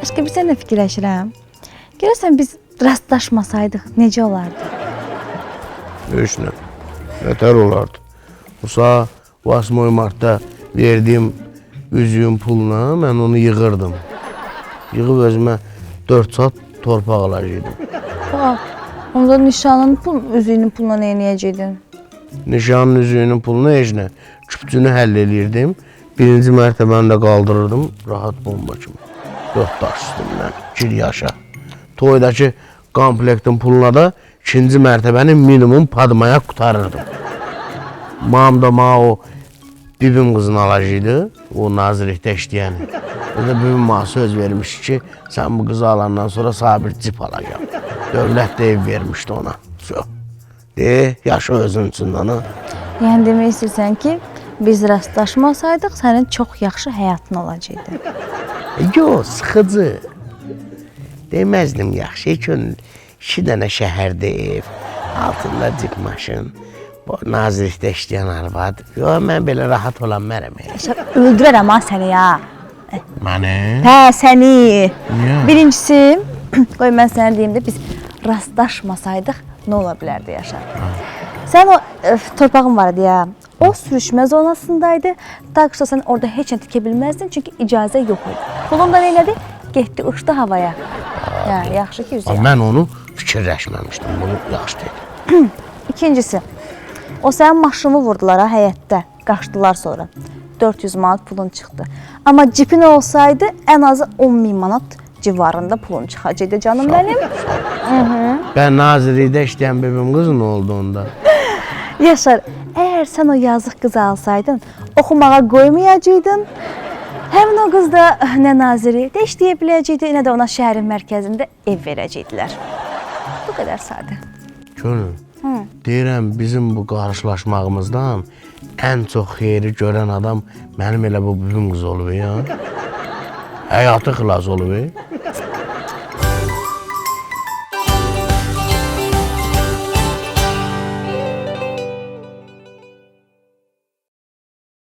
Başqa bir sənə fikirləşirəm. Görəsən biz rastlaşmasaydıq necə olardı? Heç nə. Nətər olardı? Musa, 8 martda verdiyim üzüyün puluna mən onu yığırdım. Yığıb özümə 4 saat torpaq alacaqdım. Onda nişanın üzüyünün puluna nə edəcəkdin? Nişanın üzüyünün pulunu heç nə. Küpçünü həll eləyirdim. Birinci mərtəbəni də qaldırırdım. Rahat bomba kimi. 4 daş üstündən. Gir yaşa. Toydakı komplektin puluna da ikinci mərtəbəni minimum padmaya qutarırdım. Mam da o bibim qızını alacaqdı. O nazirlikdə işləyəni. Bir də bibim söz vermiş ki, sən bu qızı alandan sonra sabir cip alacaq. Dövlət də ev vermişdi ona. De, yaşa özün üçün ana. Yəni demək istəyirsən ki, biz rastlaşmasaydıq sənin çox yaxşı həyatın olacaqdı. Yox, sıxıcı. Deməzdim yaxşı, iki dənə şəhərdə ev, altında cip maşın, nazirlikdə işləyən arvad. Yox, mən belə rahat olan mərəm. Öldürərəm ha səni ya. Məni? Hə, səni. Niyə? Birincisi, qoy mən sənə deyim də biz rastlaşmasaydıq nə ola bilərdi Yaşar? Sən o torpağın var idi ya, o sürüşmə zonasındaydı. Tak ki sən orada heç nə tikə bilməzdin çünki icazə yox idi. Pulun da nə elədi? Getdi, uçdu havaya. Ya, yaxşı ki üzüyə. Mən onu fikirləşməmişdim, bunu yaxşı dedi. İkincisi, o sənin maşını vurdular ha həyətdə, qaçdılar sonra. 400 manat pulun çıxdı. Amma cipin olsaydı ən azı 10.000 manat civarında pulun çıxacaqdı canım mənim. Mən nazirlikdə işləyən bibim qızı nə oldu onda? Yaşar, əgər sən o yazıq qızı alsaydın, oxumağa qoymayacaqdın. Həmin o qız da nə nazirlikdə işləyə biləcəkdi, nə də ona şəhərin mərkəzində ev verəcəkdilər. Bu qədər sadə. Gönül, deyirəm bizim bu qarşılaşmağımızdan ən çox xeyri görən adam mənim elə bu bibim qızı olub ya. Həyatı xilas olub.